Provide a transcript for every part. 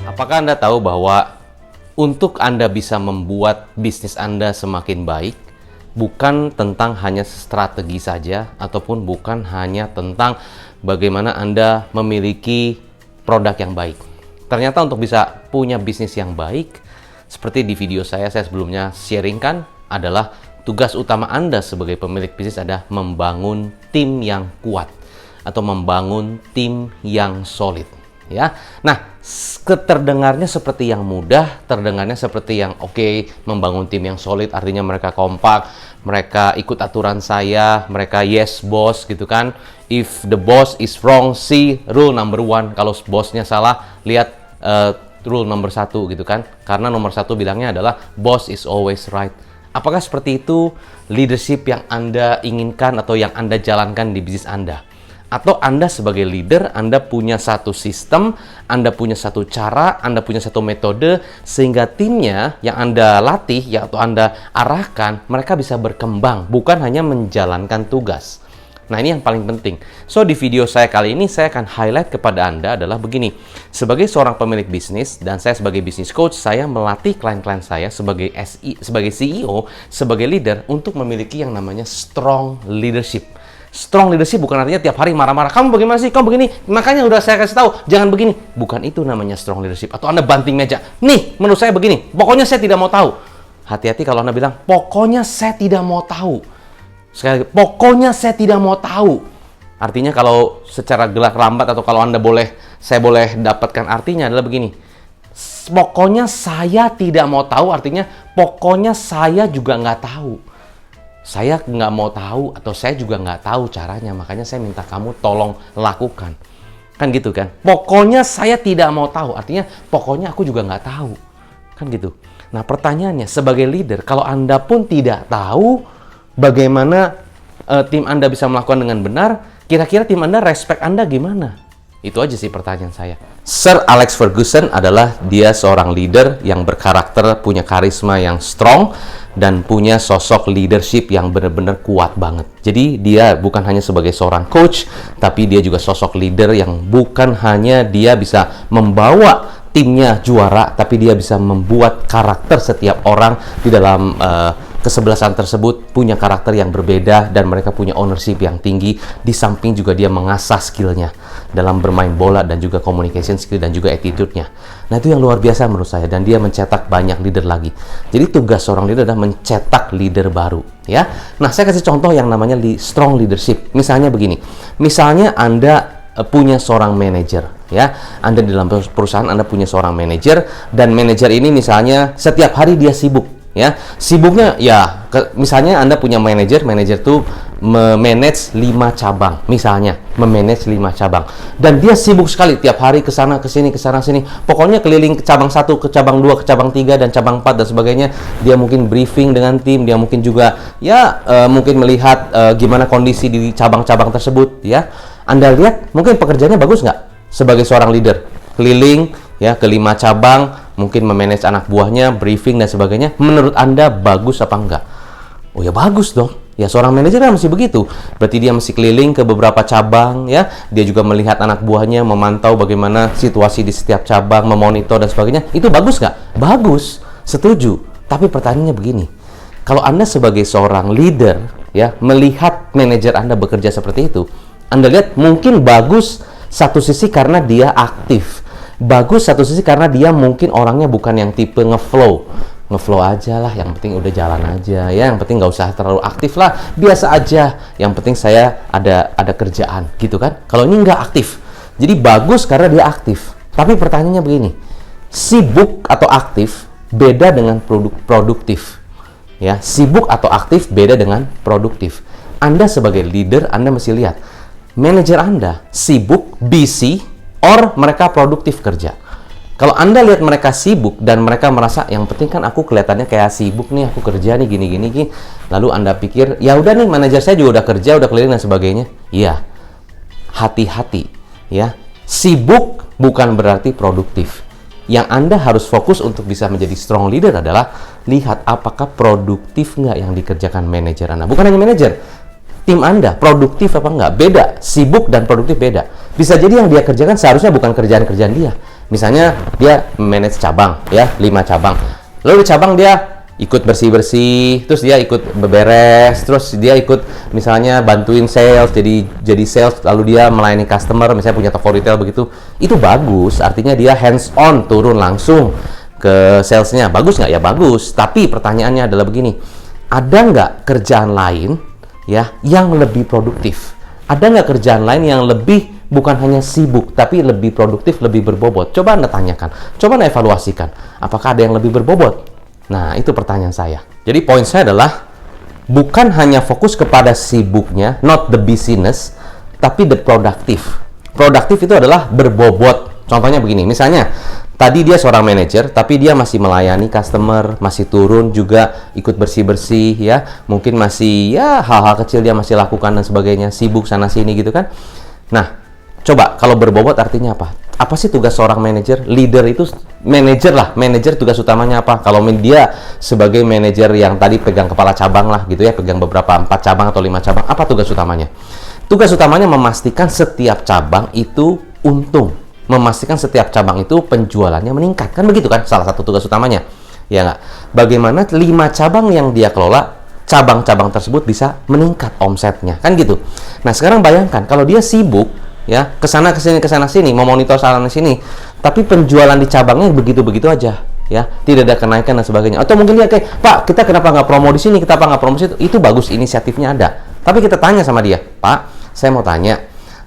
Apakah Anda tahu bahwa untuk Anda bisa membuat bisnis Anda semakin baik, bukan tentang hanya strategi saja, ataupun bukan hanya tentang bagaimana Anda memiliki produk yang baik. Ternyata untuk bisa punya bisnis yang baik, seperti di video saya sebelumnya sharingkan, adalah tugas utama Anda sebagai pemilik bisnis adalah membangun tim yang kuat atau membangun tim yang solid. Ya, nah, terdengarnya seperti yang mudah, terdengarnya seperti yang oke, membangun tim yang solid, artinya mereka kompak, mereka ikut aturan saya, mereka yes boss gitu kan. If the boss is wrong, see rule number 1. Kalau bosnya salah, lihat rule number 1 gitu kan. Karena nomor 1 bilangnya adalah boss is always right. Apakah seperti itu leadership yang Anda inginkan atau yang Anda jalankan di bisnis Anda? Atau Anda sebagai leader, Anda punya satu sistem, Anda punya satu cara, Anda punya satu metode, sehingga timnya yang Anda latih, ya, atau Anda arahkan, mereka bisa berkembang, bukan hanya menjalankan tugas. Nah, ini yang paling penting. So, di video saya kali ini, saya akan highlight kepada Anda adalah begini. Sebagai seorang pemilik bisnis, dan saya sebagai business coach, saya melatih klien-klien saya sebagai sebagai CEO, sebagai leader, untuk memiliki yang namanya strong leadership. Strong leadership bukan artinya tiap hari marah-marah, kamu bagaimana sih, kamu begini, makanya udah saya kasih tahu, jangan begini. Bukan itu namanya strong leadership. Atau Anda banting meja, nih, menurut saya begini, pokoknya saya tidak mau tahu. Hati-hati kalau Anda bilang, pokoknya saya tidak mau tahu. Sekali lagi, pokoknya saya tidak mau tahu. Artinya kalau secara gelak lambat atau kalau saya boleh dapatkan artinya adalah begini. Pokoknya saya tidak mau tahu, artinya pokoknya saya juga nggak tahu. Saya nggak mau tahu atau saya juga nggak tahu caranya, makanya saya minta kamu tolong lakukan. Kan gitu kan? Pokoknya saya tidak mau tahu, artinya pokoknya aku juga nggak tahu. Kan gitu. Nah, pertanyaannya, sebagai leader, kalau Anda pun tidak tahu bagaimana tim Anda bisa melakukan dengan benar, kira-kira tim Anda respect Anda gimana? Itu aja sih pertanyaan saya. Sir Alex Ferguson adalah dia seorang leader yang berkarakter, punya karisma yang strong, dan punya sosok leadership yang benar-benar kuat banget. Jadi dia bukan hanya sebagai seorang coach, tapi dia juga sosok leader yang bukan hanya dia bisa membawa timnya juara, tapi dia bisa membuat karakter setiap orang di dalam kesebelasan tersebut punya karakter yang berbeda, dan mereka punya ownership yang tinggi. Di samping juga dia mengasah skillnya dalam bermain bola dan juga communication skill dan juga attitude-nya. Nah, itu yang luar biasa menurut saya, dan dia mencetak banyak leader lagi. Jadi tugas seorang leader adalah mencetak leader baru, ya. Nah, saya kasih contoh yang namanya strong leadership. Misalnya begini. Misalnya Anda punya seorang manajer, ya. Anda di dalam perusahaan Anda punya seorang manajer, dan manajer ini misalnya setiap hari dia sibuk, ya. Sibuknya ya misalnya Anda punya manajer tuh memanage 5 cabang, misalnya memanage 5 cabang, dan dia sibuk sekali tiap hari ke sana ke sini, pokoknya keliling ke cabang 1, ke cabang 2, ke cabang 3 dan cabang 4 dan sebagainya. Dia mungkin briefing dengan tim, dia mungkin juga mungkin melihat gimana kondisi di cabang-cabang tersebut, ya. Anda lihat mungkin pekerjaannya bagus nggak sebagai seorang leader? Keliling ya ke 5 cabang, mungkin memanage anak buahnya, briefing dan sebagainya. Menurut Anda bagus apa enggak? Oh ya, bagus dong. Ya, seorang manajer kan mesti begitu. Berarti dia mesti keliling ke beberapa cabang, ya. Dia juga melihat anak buahnya, memantau bagaimana situasi di setiap cabang, memonitor dan sebagainya. Itu bagus nggak? Bagus, setuju. Tapi pertanyaannya begini. Kalau Anda sebagai seorang leader, ya, melihat manajer Anda bekerja seperti itu, Anda lihat mungkin bagus satu sisi karena dia aktif. Bagus satu sisi karena dia mungkin orangnya bukan yang tipe ngeflow aja lah, yang penting udah jalan aja, ya, yang penting nggak usah terlalu aktif lah, biasa aja, yang penting saya ada kerjaan gitu kan. Kalau ini nggak aktif, jadi bagus karena dia aktif. Tapi pertanyaannya begini, sibuk atau aktif beda dengan produktif, ya. Sibuk atau aktif beda dengan produktif. Anda sebagai leader, Anda mesti lihat manajer Anda sibuk, busy, or mereka produktif kerja. Kalau Anda lihat mereka sibuk dan mereka merasa yang penting kan aku kelihatannya kayak sibuk nih, aku kerja nih gini, lalu Anda pikir ya udah nih manajer saya juga udah kerja, udah keliling dan sebagainya. Iya, hati-hati, ya. Sibuk bukan berarti produktif. Yang Anda harus fokus untuk bisa menjadi strong leader adalah lihat apakah produktif nggak yang dikerjakan manajer Anda. Bukan hanya manajer, tim Anda produktif apa enggak. Beda, sibuk dan produktif beda. Bisa jadi yang dia kerjakan seharusnya bukan kerjaan-kerjaan dia. Misalnya dia manage cabang, ya, 5 cabang. Lalu di cabang dia ikut bersih-bersih, terus dia ikut beberes, terus dia ikut misalnya bantuin sales, jadi sales, lalu dia melayani customer, misalnya punya toko retail begitu. Itu bagus, artinya dia hands on, turun langsung ke salesnya. Bagus nggak? Ya bagus. Tapi pertanyaannya adalah begini, ada nggak kerjaan lain ya yang lebih produktif? Ada nggak kerjaan lain yang lebih bukan hanya sibuk, tapi lebih produktif, lebih berbobot? Coba Anda tanyakan, coba Anda evaluasikan, apakah ada yang lebih berbobot? Nah, itu pertanyaan saya. Jadi poin saya adalah bukan hanya fokus kepada sibuknya, not the busyness, tapi the productive. Produktif itu adalah berbobot. Contohnya begini, misalnya tadi dia seorang manajer, tapi dia masih melayani customer, masih turun juga ikut bersih-bersih ya. Mungkin masih ya hal-hal kecil dia masih lakukan dan sebagainya, sibuk sana sini gitu kan. Nah, coba kalau berbobot artinya apa? Apa sih tugas seorang manajer? Leader itu manajer lah. Manajer tugas utamanya apa? Kalau dia sebagai manajer yang tadi pegang kepala cabang lah gitu ya, pegang beberapa 4 cabang atau 5 cabang, apa tugas utamanya? Tugas utamanya memastikan setiap cabang itu untung. Memastikan setiap cabang itu penjualannya meningkat. Kan begitu kan? Salah satu tugas utamanya. Ya nggak? Bagaimana 5 cabang yang dia kelola, cabang-cabang tersebut bisa meningkat omsetnya. Kan gitu. Nah, sekarang bayangkan kalau dia sibuk ya kesana sini memonitor sana sini, tapi penjualan di cabangnya begitu aja ya, tidak ada kenaikan dan sebagainya. Atau mungkin dia kayak, Pak, kita kenapa nggak promo di sini, kita apa nggak promo di situ? Itu bagus, inisiatifnya ada, tapi kita tanya sama dia, Pak, saya mau tanya,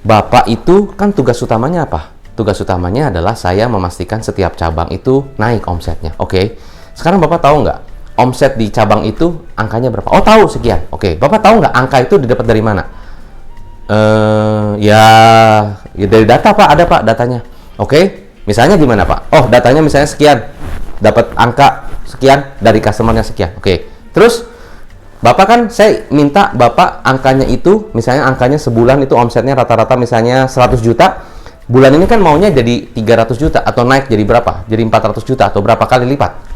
Bapak itu kan tugas utamanya apa? Tugas utamanya adalah saya memastikan setiap cabang itu naik omsetnya. Oke, sekarang Bapak tahu nggak omset di cabang itu angkanya berapa? Oh, tahu, sekian. Oke, Bapak tahu nggak angka itu didapat dari mana? Ya dari data, Pak. Ada, Pak, datanya. Oke, misalnya gimana, Pak? Oh, datanya misalnya sekian, dapat angka sekian dari customernya sekian. Oke, terus Bapak kan saya minta Bapak angkanya itu, misalnya angkanya sebulan itu omsetnya rata-rata misalnya 100 juta. Bulan ini kan maunya jadi 300 juta atau naik jadi berapa? Jadi 400 juta atau berapa kali lipat?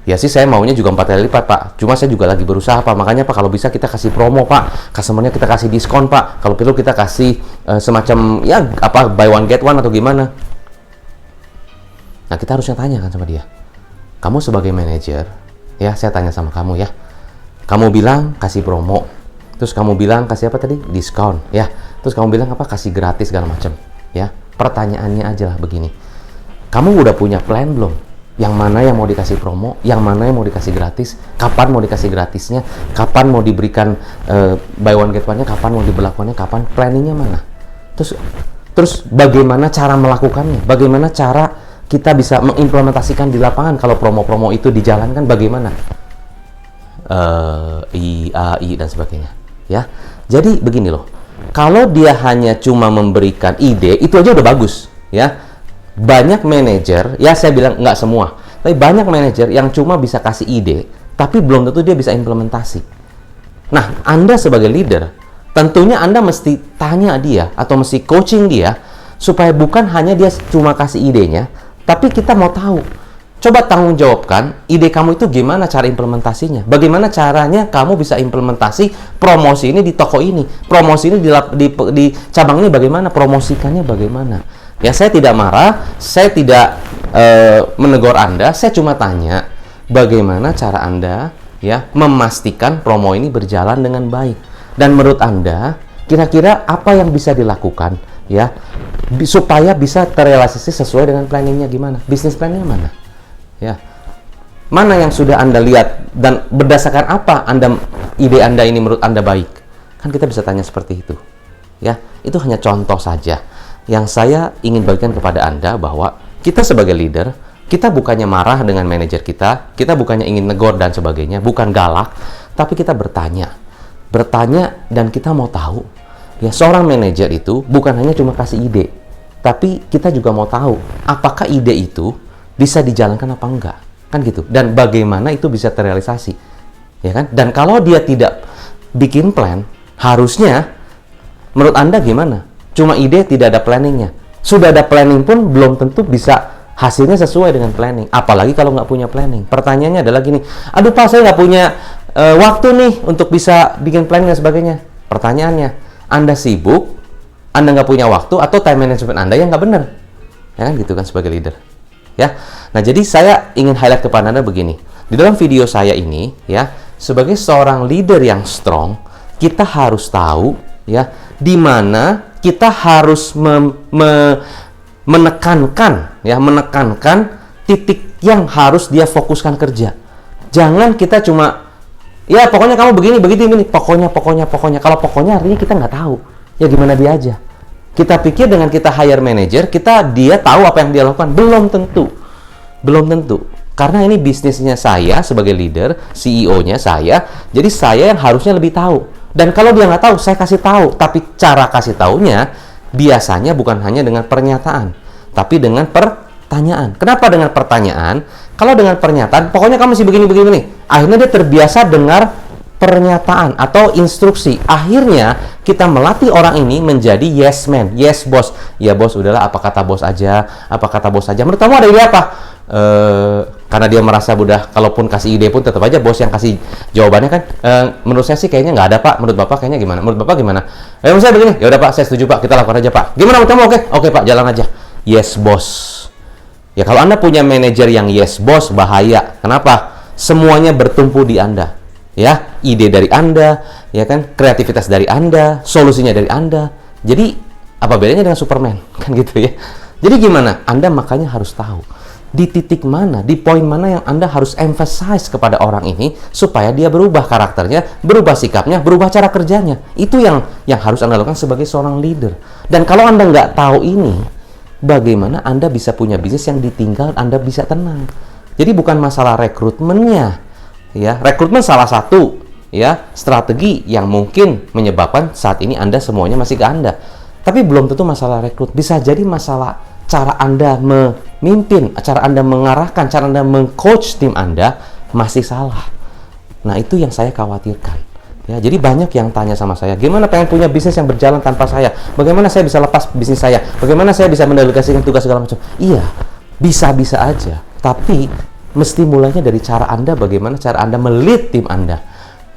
Ya sih, saya maunya juga 4 kali lipat, Pak. Cuma saya juga lagi berusaha, Pak. Makanya, Pak, kalau bisa kita kasih promo, Pak. Customer-nya kita kasih diskon, Pak. Kalau perlu kita kasih semacam, ya, apa, buy one get one atau gimana. Nah, kita harusnya tanya kan sama dia. Kamu sebagai manajer, ya, saya tanya sama kamu ya. Kamu bilang kasih promo. Terus kamu bilang kasih apa tadi? Diskon, ya. Terus kamu bilang apa? Kasih gratis segala macam, ya. Pertanyaannya aja lah begini. Kamu udah punya plan belum? Yang mana yang mau dikasih promo, yang mana yang mau dikasih gratis, kapan mau dikasih gratisnya, kapan mau diberikan buy one get one-nya, kapan mau diberlakukannya, kapan planningnya mana. Terus bagaimana cara melakukannya, bagaimana cara kita bisa mengimplementasikan di lapangan kalau promo-promo itu dijalankan, bagaimana I dan sebagainya ya. Jadi begini loh, kalau dia hanya cuma memberikan ide, itu aja udah bagus ya. Banyak manajer, ya saya bilang nggak semua, tapi banyak manajer yang cuma bisa kasih ide, tapi belum tentu dia bisa implementasi. Nah, Anda sebagai leader, tentunya Anda mesti tanya dia, atau mesti coaching dia, supaya bukan hanya dia cuma kasih idenya, tapi kita mau tahu. Coba tanggung jawabkan, ide kamu itu gimana cara implementasinya? Bagaimana caranya kamu bisa implementasi promosi ini di toko ini? Promosi ini di cabang ini bagaimana? Promosikannya bagaimana? Ya, saya tidak marah, saya tidak menegur Anda, saya cuma tanya bagaimana cara Anda ya memastikan promo ini berjalan dengan baik. Dan menurut Anda, kira-kira apa yang bisa dilakukan ya supaya bisa terrealisasi sesuai dengan planningnya gimana? Bisnis plannya mana? Ya. Mana yang sudah Anda lihat dan berdasarkan apa ide Anda ini menurut Anda baik? Kan kita bisa tanya seperti itu. Ya, itu hanya contoh saja yang saya ingin bagikan kepada Anda bahwa kita sebagai leader, kita bukannya marah dengan manajer kita bukannya ingin negor dan sebagainya, bukan galak, tapi kita bertanya dan kita mau tahu. Ya, seorang manajer itu bukan hanya cuma kasih ide, tapi kita juga mau tahu apakah ide itu bisa dijalankan apa enggak, kan gitu. Dan bagaimana itu bisa terrealisasi, ya kan? Dan kalau dia tidak bikin plan, harusnya menurut Anda gimana? Cuma ide, tidak ada planningnya. Sudah ada planning pun belum tentu bisa hasilnya sesuai dengan planning. Apalagi kalau nggak punya planning. Pertanyaannya adalah gini, aduh Pak, saya nggak punya waktu nih untuk bisa bikin planning dan sebagainya. Pertanyaannya, Anda sibuk, Anda nggak punya waktu, atau time management Anda yang nggak benar? Ya kan gitu kan sebagai leader. Ya. Nah, jadi saya ingin highlight kepada Anda begini. Di dalam video saya ini ya, sebagai seorang leader yang strong, kita harus tahu ya di mana kita harus menekankan titik yang harus dia fokuskan kerja. Jangan kita cuma ya pokoknya kamu begini pokoknya. Kalau pokoknya artinya kita nggak tahu. Ya gimana dia aja. Kita pikir dengan kita hire manager, dia tahu apa yang dia lakukan. Belum tentu. Karena ini bisnisnya saya sebagai leader, CEO-nya saya, jadi saya yang harusnya lebih tahu. Dan kalau dia nggak tahu, saya kasih tahu. Tapi cara kasih taunya biasanya bukan hanya dengan pernyataan, tapi dengan pertanyaan. Kenapa dengan pertanyaan? Kalau dengan pernyataan, pokoknya kamu mesti begini. Akhirnya dia terbiasa dengar pernyataan atau instruksi. Akhirnya kita melatih orang ini menjadi yes man, yes boss. Ya bos, udahlah apa kata bos aja. Menurut kamu ada ide apa? Karena dia merasa udah, kalaupun kasih ide pun tetap aja bos yang kasih jawabannya kan. Menurut saya sih kayaknya nggak ada pak. Menurut bapak kayaknya gimana? Menurut bapak gimana? Menurut saya begini. Ya udah pak, saya setuju pak. Kita lakukan aja pak. Gimana menurut kamu? Oke pak, jalan aja. Yes bos. Ya kalau Anda punya manajer yang yes bos, bahaya. Kenapa? Semuanya bertumpu di Anda. Ya, ide dari Anda, ya kan, kreativitas dari Anda, solusinya dari Anda. Jadi apa bedanya dengan Superman? Kan gitu ya. Jadi gimana? Anda makanya harus tahu di titik mana, di poin mana yang Anda harus emphasize kepada orang ini supaya dia berubah karakternya, berubah sikapnya, berubah cara kerjanya. Itu yang harus Anda lakukan sebagai seorang leader. Dan kalau Anda nggak tahu ini, bagaimana Anda bisa punya bisnis yang ditinggal Anda bisa tenang? Jadi bukan masalah rekrutmennya, ya. Rekrutmen salah satu, ya, strategi yang mungkin menyebabkan saat ini Anda semuanya masih ke Anda. Tapi belum tentu masalah rekrut. Bisa jadi masalah cara Anda memimpin, cara Anda mengarahkan, cara Anda meng-coach tim Anda masih salah. Nah, itu yang saya khawatirkan. Ya, jadi banyak yang tanya sama saya, gimana pengen punya bisnis yang berjalan tanpa saya? Bagaimana saya bisa lepas bisnis saya? Bagaimana saya bisa mendelegasikan tugas segala macam? Iya, bisa-bisa aja. Tapi mesti mulainya dari cara Anda, bagaimana cara Anda melit tim Anda.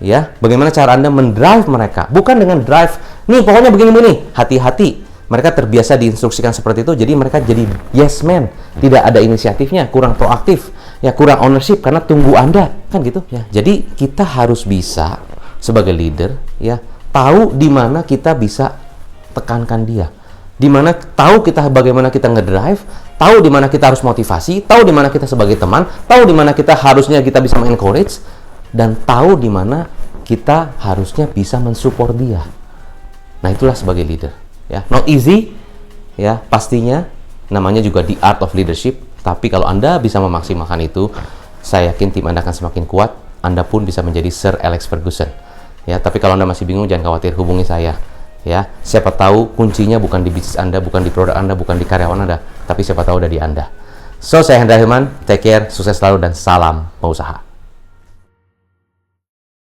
Ya, bagaimana cara Anda mendrive mereka? Bukan dengan drive, nih pokoknya begini-begini. Hati-hati, mereka terbiasa diinstruksikan seperti itu, jadi mereka jadi yes man, tidak ada inisiatifnya, kurang proaktif, ya kurang ownership karena tunggu Anda, kan gitu ya. Jadi kita harus bisa sebagai leader, ya tahu di mana kita bisa tekankan dia, di mana tahu kita bagaimana kita ngedrive, tahu di mana kita harus motivasi, tahu di mana kita sebagai teman, tahu di mana kita harusnya kita bisa mengencourage, dan tahu di mana kita harusnya bisa mensupport dia. Nah, itulah sebagai leader. Ya, not easy, ya pastinya. Namanya juga the art of leadership. Tapi kalau Anda bisa memaksimalkan itu, saya yakin tim Anda akan semakin kuat. Anda pun bisa menjadi Sir Alex Ferguson. Ya, tapi kalau Anda masih bingung, jangan khawatir, hubungi saya. Ya, siapa tahu kuncinya bukan di bisnis Anda, bukan di produk Anda, bukan di karyawan Anda, tapi siapa tahu ada di Anda. So, saya Hendra Hilman, take care, sukses selalu, dan salam pengusaha.